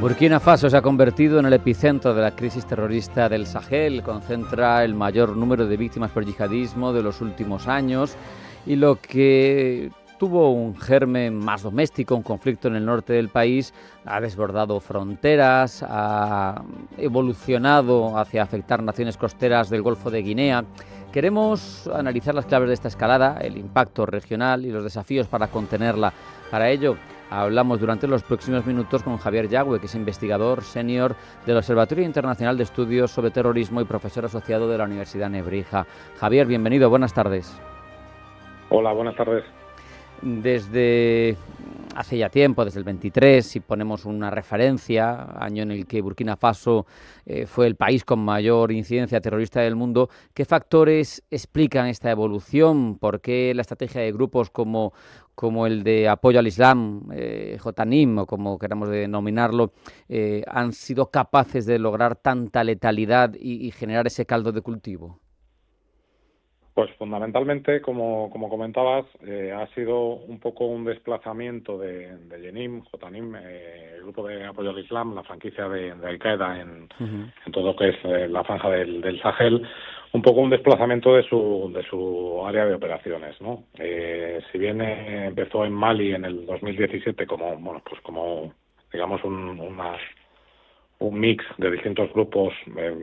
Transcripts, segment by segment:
Burkina Faso se ha convertido en el epicentro de la crisis terrorista del Sahel, concentra el mayor número de víctimas por yihadismo de los últimos años y lo que tuvo un germen más doméstico, un conflicto en el norte del país, ha desbordado fronteras, ha evolucionado hacia afectar naciones costeras del Golfo de Guinea. Queremos analizar las claves de esta escalada, el impacto regional y los desafíos para contenerla. Para ello, hablamos durante los próximos minutos con Javier Yagüe, que es investigador senior del Observatorio Internacional de Estudios sobre Terrorismo y profesor asociado de la Universidad Nebrija. Javier, bienvenido, buenas tardes. Hola, buenas tardes. Desde hace ya tiempo, desde el 23, si ponemos una referencia, año en el que Burkina Faso fue el país con mayor incidencia terrorista del mundo, ¿qué factores explican esta evolución? ¿Por qué la estrategia de grupos como el de apoyo al Islam, JNIM, o como queramos denominarlo, han sido capaces de lograr tanta letalidad y generar ese caldo de cultivo? Pues fundamentalmente, como comentabas, ha sido un poco un desplazamiento de JNIM, el grupo de apoyo al Islam, la franquicia de Al-Qaeda en todo lo que es la franja del Sahel, un poco un desplazamiento de su área de operaciones, ¿no? Si bien empezó en Mali en el 2017 como digamos un mix de distintos grupos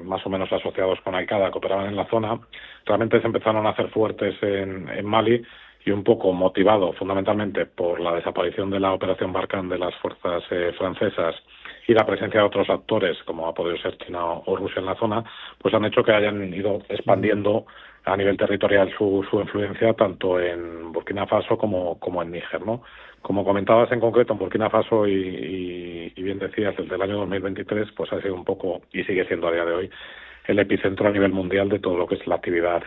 más o menos asociados con Al-Qaeda que operaban en la zona, realmente se empezaron a hacer fuertes en Mali y un poco motivado fundamentalmente por la desaparición de la operación Barkhane de las fuerzas francesas y la presencia de otros actores como ha podido ser China o Rusia en la zona, pues han hecho que hayan ido expandiendo a nivel territorial su influencia tanto en Burkina Faso como en Níger, ¿no? Como comentabas en concreto en Burkina Faso y bien decías, desde el año 2023 pues ha sido un poco, y sigue siendo a día de hoy, el epicentro a nivel mundial de todo lo que es la actividad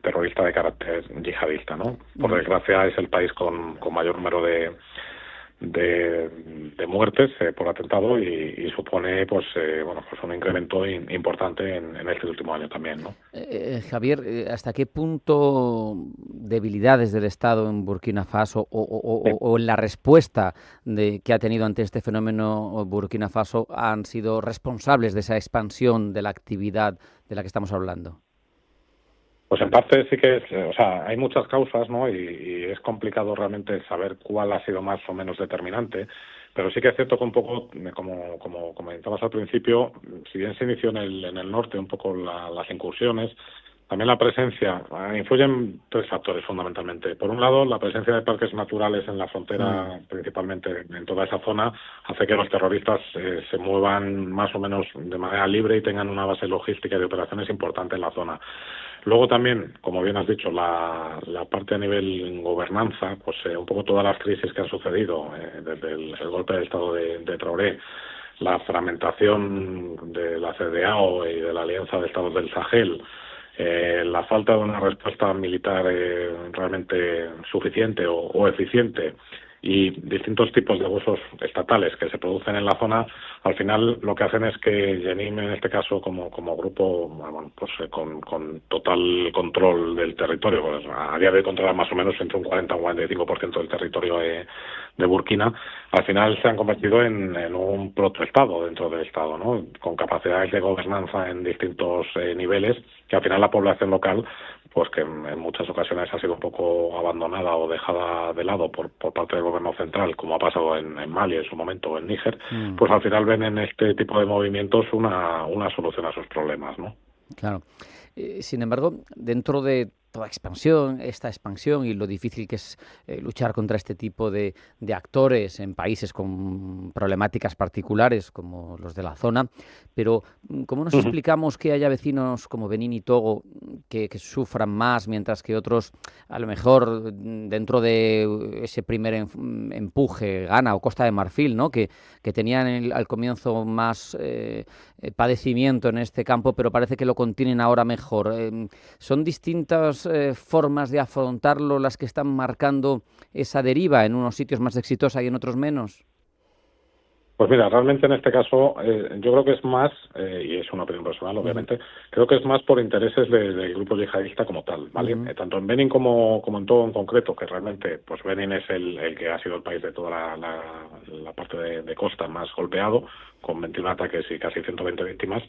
terrorista de carácter yihadista, ¿no? Por desgracia es el país con mayor número de muertes por atentado y supone pues un incremento importante en este último año también, ¿no? Javier, ¿hasta qué punto debilidades del Estado en Burkina Faso o en la respuesta que ha tenido ante este fenómeno Burkina Faso han sido responsables de esa expansión de la actividad de la que estamos hablando? Pues en parte sí que hay muchas causas, ¿no? Y es complicado realmente saber cuál ha sido más o menos determinante, pero sí que es cierto que un poco, como comentabas al principio, si bien se inició en el norte un poco las incursiones, también la presencia, influyen tres factores fundamentalmente. Por un lado, la presencia de parques naturales en la frontera, principalmente en toda esa zona, hace que los terroristas se muevan más o menos de manera libre y tengan una base logística y de operaciones importante en la zona. Luego también, como bien has dicho, la parte a nivel gobernanza, pues un poco todas las crisis que han sucedido desde el golpe de Estado de Traoré, la fragmentación de la CEDEAO y de la Alianza de Estados del Sahel, la falta de una respuesta militar realmente suficiente o eficiente y distintos tipos de abusos estatales que se producen en la zona, al final lo que hacen es que JNIM, en este caso como grupo con total control del territorio, pues a día de hoy controla más o menos entre un 40 y un 45% del territorio de Burkina, al final se han convertido en un protoestado dentro del Estado, ¿no? Con capacidades de gobernanza en distintos niveles, que al final la población local pues que en muchas ocasiones ha sido un poco abandonada o dejada de lado por parte del gobierno central, como ha pasado en Mali en su momento o en Níger, pues al final ven en este tipo de movimientos una solución a sus problemas, ¿no? Claro. Sin embargo, dentro de toda esta expansión y lo difícil que es luchar contra este tipo de actores en países con problemáticas particulares como los de la zona, pero ¿cómo nos explicamos que haya vecinos como Benín y Togo que sufran más, mientras que otros, a lo mejor dentro de ese primer empuje, Ghana o Costa de Marfil, ¿no? que tenían al comienzo más padecimiento en este campo, pero parece que lo contienen ahora mejor? ¿Son distintas formas de afrontarlo las que están marcando esa deriva, en unos sitios más exitosa y en otros menos? Pues mira, realmente en este caso yo creo que es más, y es una opinión personal obviamente, creo que es más por intereses del grupo yihadista como tal, ¿vale? Tanto en Benin como en todo en concreto, que realmente pues Benin es el que ha sido el país de toda la parte de costa más golpeado, con 21 ataques y casi 120 víctimas.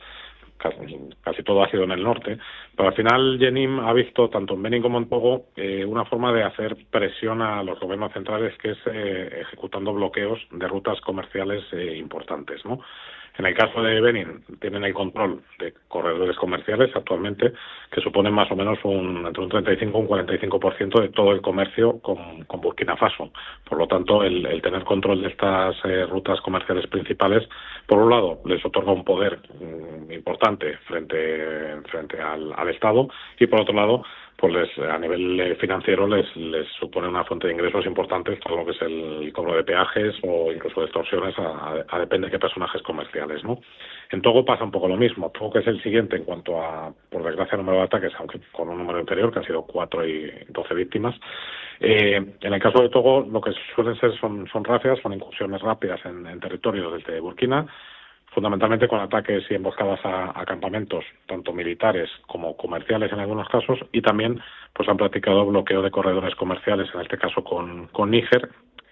Casi todo ha sido en el norte, pero al final Jenim ha visto, tanto en Benin como en Togo, una forma de hacer presión a los gobiernos centrales, que es ejecutando bloqueos de rutas comerciales importantes, ¿no? En el caso de Benin, tienen el control de corredores comerciales actualmente, que suponen más o menos entre un 35 y un 45% de todo el comercio con Burkina Faso. Por lo tanto, el tener control de estas rutas comerciales principales, por un lado, les otorga un poder importante frente al Estado, y por otro lado, pues a nivel financiero les supone una fuente de ingresos importantes, todo lo que es el cobro de peajes o incluso de extorsiones a depende de qué personajes comerciales, ¿no? En Togo pasa un poco lo mismo. Togo, que es el siguiente en cuanto a, por desgracia, número de ataques, aunque con un número inferior, que han sido 4 y 12 víctimas. En el caso de Togo, lo que suelen ser son razias, son incursiones rápidas en territorio desde Burkina, fundamentalmente con ataques y emboscadas a campamentos, tanto militares como comerciales en algunos casos, y también pues han practicado bloqueo de corredores comerciales, en este caso con Níger,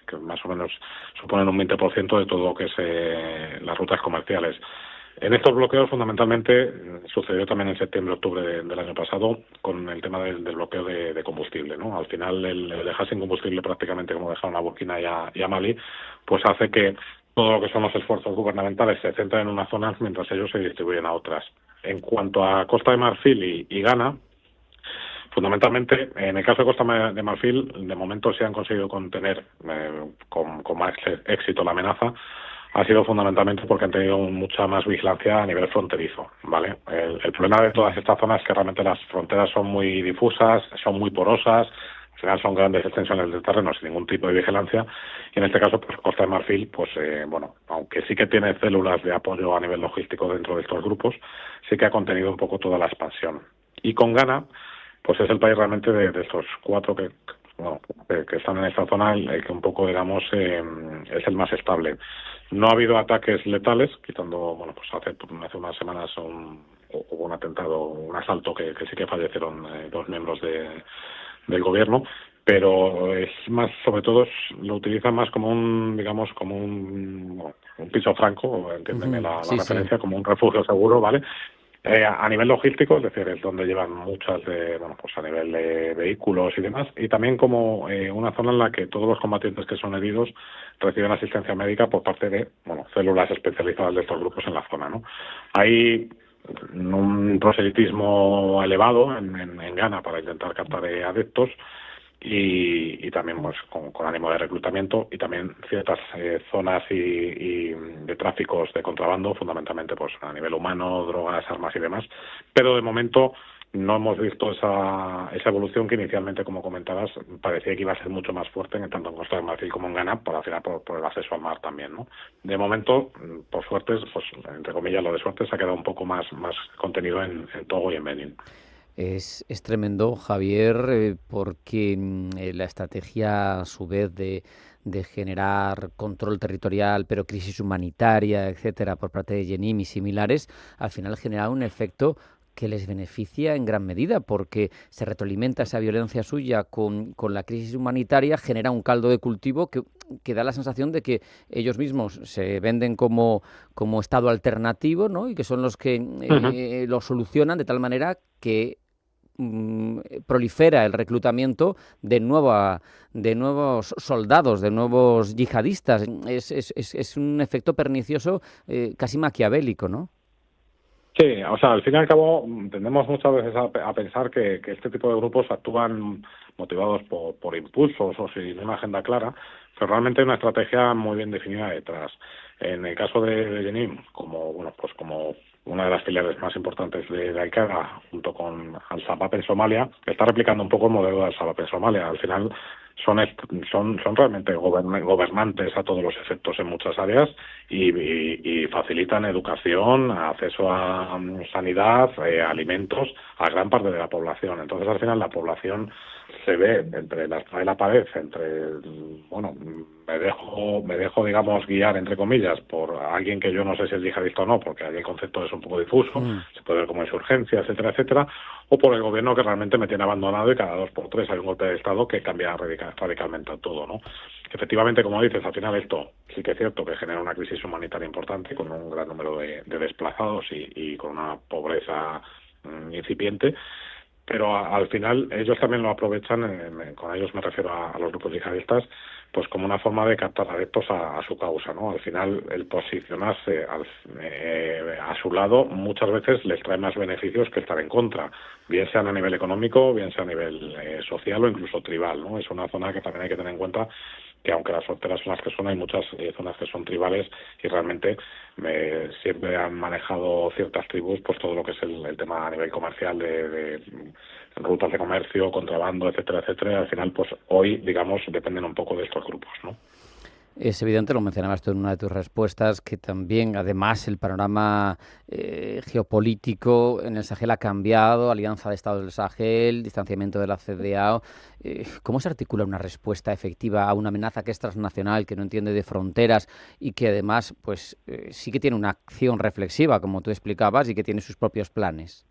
que más o menos suponen un 20% de todo lo que es las rutas comerciales. En estos bloqueos, fundamentalmente, sucedió también en septiembre-octubre del año pasado con el tema del bloqueo de combustible, ¿no? Al final, el dejar sin combustible prácticamente como dejaron a Burkina y a Mali, pues hace que todo lo que son los esfuerzos gubernamentales se centran en unas zonas mientras ellos se distribuyen a otras. En cuanto a Costa de Marfil y Ghana, fundamentalmente, en el caso de Costa de Marfil, de momento se han conseguido contener con más éxito la amenaza. Ha sido fundamentalmente porque han tenido mucha más vigilancia a nivel fronterizo, ¿vale? El problema de todas estas zonas es que realmente las fronteras son muy difusas, son muy porosas, al final son grandes extensiones de terreno sin ningún tipo de vigilancia, y en este caso, pues Costa de Marfil, pues bueno, aunque sí que tiene células de apoyo a nivel logístico dentro de estos grupos, sí que ha contenido un poco toda la expansión. Y con Ghana, pues es el país realmente de estos 4 que están en esta zona, el que un poco, digamos, es el más estable. No ha habido ataques letales, quitando, bueno, pues hace unas semanas hubo un atentado, un asalto que sí que fallecieron 2 miembros del gobierno, pero es más, sobre todo, lo utilizan más como un piso franco, entiéndeme la referencia, como un refugio seguro, ¿vale? A nivel logístico, es decir, es donde llevan muchas pues a nivel de vehículos y demás, y también como una zona en la que todos los combatientes que son heridos reciben asistencia médica por parte de células especializadas de estos grupos en la zona, ¿no? Hay un proselitismo elevado en Ghana para intentar captar adeptos, y también pues con ánimo de reclutamiento, y también ciertas zonas y de tráficos de contrabando, fundamentalmente pues a nivel humano, drogas, armas y demás, pero de momento no hemos visto esa evolución que inicialmente, como comentabas, parecía que iba a ser mucho más fuerte tanto en Costa de Marfil como en Ghana, al final por el acceso al mar también, ¿no? De momento, por suerte, pues entre comillas lo de suerte, se ha quedado un poco más contenido en Togo y en Benin. Es tremendo, Javier, porque la estrategia, a su vez, de generar control territorial, pero crisis humanitaria, etcétera, por parte de Jenim y similares, al final genera un efecto que les beneficia en gran medida, porque se retroalimenta esa violencia suya con la crisis humanitaria, genera un caldo de cultivo que da la sensación de que ellos mismos se venden como Estado alternativo, ¿no? Y que son los que lo solucionan de tal manera que prolifera el reclutamiento de nuevos soldados, de nuevos yihadistas. Es un efecto pernicioso casi maquiavélico, ¿no? Sí, o sea, al fin y al cabo tendemos muchas veces a pensar que este tipo de grupos actúan motivados por impulsos o sin una agenda clara, pero realmente hay una estrategia muy bien definida detrás. En el caso de Jenim, como una de las filiales más importantes de Al-Qaeda, junto con Al-Shabaab en Somalia, está replicando un poco el modelo de Al-Shabaab en Somalia. Al final son realmente gobernantes a todos los efectos en muchas áreas y facilitan educación, acceso a sanidad, alimentos a gran parte de la población. Entonces, al final, la población se ve entre la espada y la pared, bueno, me dejo, digamos, guiar, entre comillas, por alguien que yo no sé si es yihadista o no, porque ahí el concepto es un poco difuso, se puede ver como insurgencia, etcétera, etcétera, o por el gobierno que realmente me tiene abandonado y cada 2 por 3 hay un golpe de Estado que cambia radicalmente todo, ¿no? Efectivamente, como dices, al final esto sí que es cierto que genera una crisis humanitaria importante, con un gran número de desplazados y con una pobreza incipiente, pero al final ellos también lo aprovechan, con ellos me refiero a los grupos yihadistas, pues como una forma de captar adeptos a su causa, ¿no? Al final el posicionarse a su lado muchas veces les trae más beneficios que estar en contra, bien sean a nivel económico, bien sea a nivel social o incluso tribal, ¿no? Es una zona que también hay que tener en cuenta, que aunque las fronteras son las que son, hay muchas zonas que son tribales y realmente siempre han manejado ciertas tribus pues todo lo que es el tema a nivel comercial de rutas de comercio, contrabando, etcétera, etcétera. Al final, pues hoy, digamos, dependen un poco de estos grupos, ¿no? Es evidente, lo mencionabas tú en una de tus respuestas, que también, además, el panorama geopolítico en el Sahel ha cambiado, alianza de Estados del Sahel, distanciamiento de la CEDEAO. ¿Cómo se articula una respuesta efectiva a una amenaza que es transnacional, que no entiende de fronteras y que además pues sí que tiene una acción reflexiva, como tú explicabas, y que tiene sus propios planes?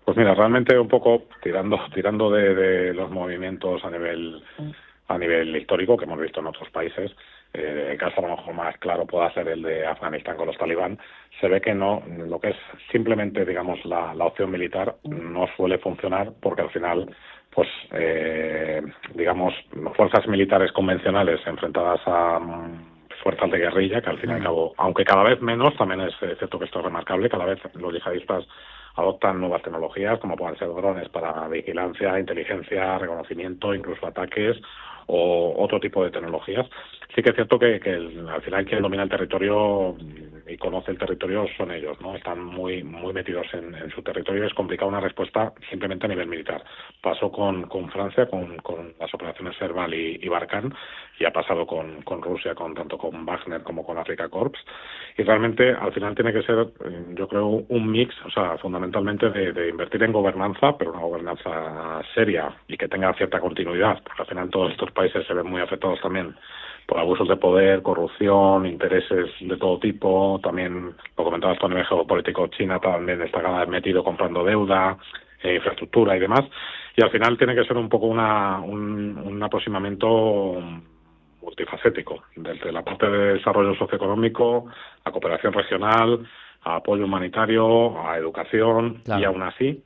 Pues mira, realmente un poco tirando de los movimientos a nivel histórico que hemos visto en otros países, el caso a lo mejor más claro puede ser el de Afganistán con los talibán. Se ve que no, lo que es simplemente, digamos, la opción militar no suele funcionar, porque al final, pues, digamos, fuerzas militares convencionales enfrentadas a fuerzas de guerrilla, que al fin y al cabo, aunque cada vez menos, también es cierto que esto es remarcable, cada vez los yihadistas adoptan nuevas tecnologías, como pueden ser drones para vigilancia, inteligencia, reconocimiento, incluso ataques, o otro tipo de tecnologías. Sí que es cierto que al final quien domina el territorio y conoce el territorio son ellos, ¿no? Están muy metidos en su territorio. Es complicada una respuesta simplemente a nivel militar. Pasó con Francia, con las operaciones Serval y Barkhane, y ha pasado con Rusia, tanto con Wagner como con Afrika Korps. Y realmente al final tiene que ser, yo creo, un mix, o sea, fundamentalmente de invertir en gobernanza, pero una gobernanza seria y que tenga cierta continuidad, porque al final todos estos países se ven muy afectados también por abusos de poder, corrupción, intereses de todo tipo. También lo comentabas tú a nivel geopolítico, China también está cada vez metido comprando deuda, infraestructura y demás, y al final tiene que ser un poco un aproximamiento multifacético, desde la parte de desarrollo socioeconómico, a cooperación regional, a apoyo humanitario, a educación, claro. Y aún así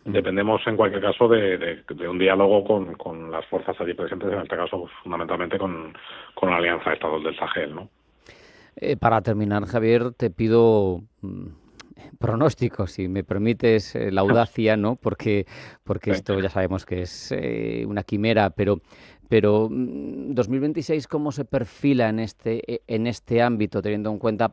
dependemos en cualquier caso de un diálogo con las fuerzas allí presentes, en este caso fundamentalmente con la Alianza de Estados del Sahel, ¿no? Para terminar, Javier, te pido pronósticos, si me permites la audacia, ¿no? Porque esto ya sabemos que es una quimera, pero 2026, ¿cómo se perfila en este ámbito, teniendo en cuenta,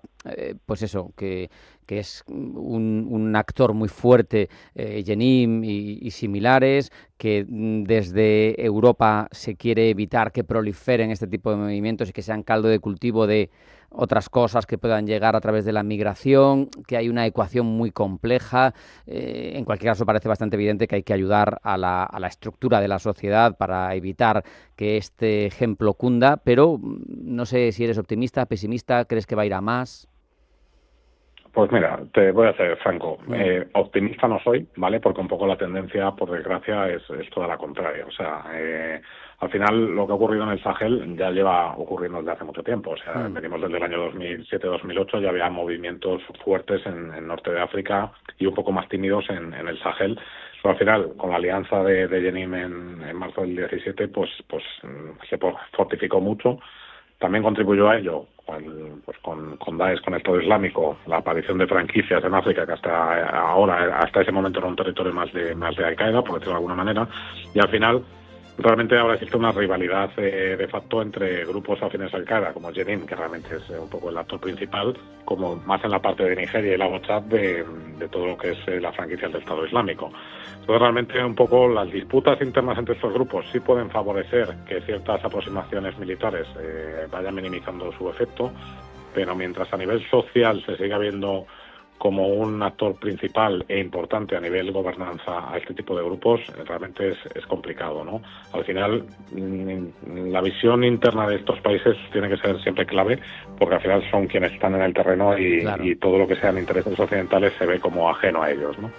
pues eso, que es un actor muy fuerte, Jenim y similares, que desde Europa se quiere evitar que proliferen este tipo de movimientos y que sean caldo de cultivo de otras cosas que puedan llegar a través de la migración, que hay una ecuación muy compleja? En cualquier caso parece bastante evidente que hay que ayudar a la estructura de la sociedad para evitar que este ejemplo cunda, pero no sé si eres optimista, pesimista, ¿crees que va a ir a más? Pues mira, te voy a ser franco, optimista no soy, ¿vale? Porque un poco la tendencia, por desgracia, es toda la contraria. O sea, al final lo que ha ocurrido en el Sahel ya lleva ocurriendo desde hace mucho tiempo. O sea, venimos desde el año 2007-2008, ya había movimientos fuertes en el norte de África y un poco más tímidos en el Sahel. Pero al final, con la alianza de Jenim en marzo del 17, pues se fortificó mucho. También contribuyó a ello con Daesh, con el Estado Islámico, la aparición de franquicias en África, que hasta ese momento era un territorio más de Al-Qaeda, por decirlo de alguna manera, y al final realmente ahora existe una rivalidad de facto entre grupos afines a Al-Qaeda, como Jenim, que realmente es un poco el actor principal, como más en la parte de Nigeria y el lago Chad de todo lo que es la franquicia del Estado Islámico. Entonces realmente un poco las disputas internas entre estos grupos sí pueden favorecer que ciertas aproximaciones militares vayan minimizando su efecto, pero mientras a nivel social se siga viendo como un actor principal e importante a nivel gobernanza a este tipo de grupos, realmente es complicado, ¿no? Al final, la visión interna de estos países tiene que ser siempre clave, porque al final son quienes están en el terreno y todo lo que sean intereses occidentales se ve como ajeno a ellos, ¿no?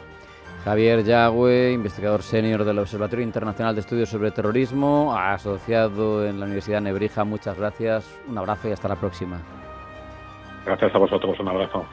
Javier Yagüe, investigador senior del Observatorio Internacional de Estudios sobre Terrorismo, asociado en la Universidad Nebrija. Muchas gracias, un abrazo y hasta la próxima. Gracias a vosotros, un abrazo.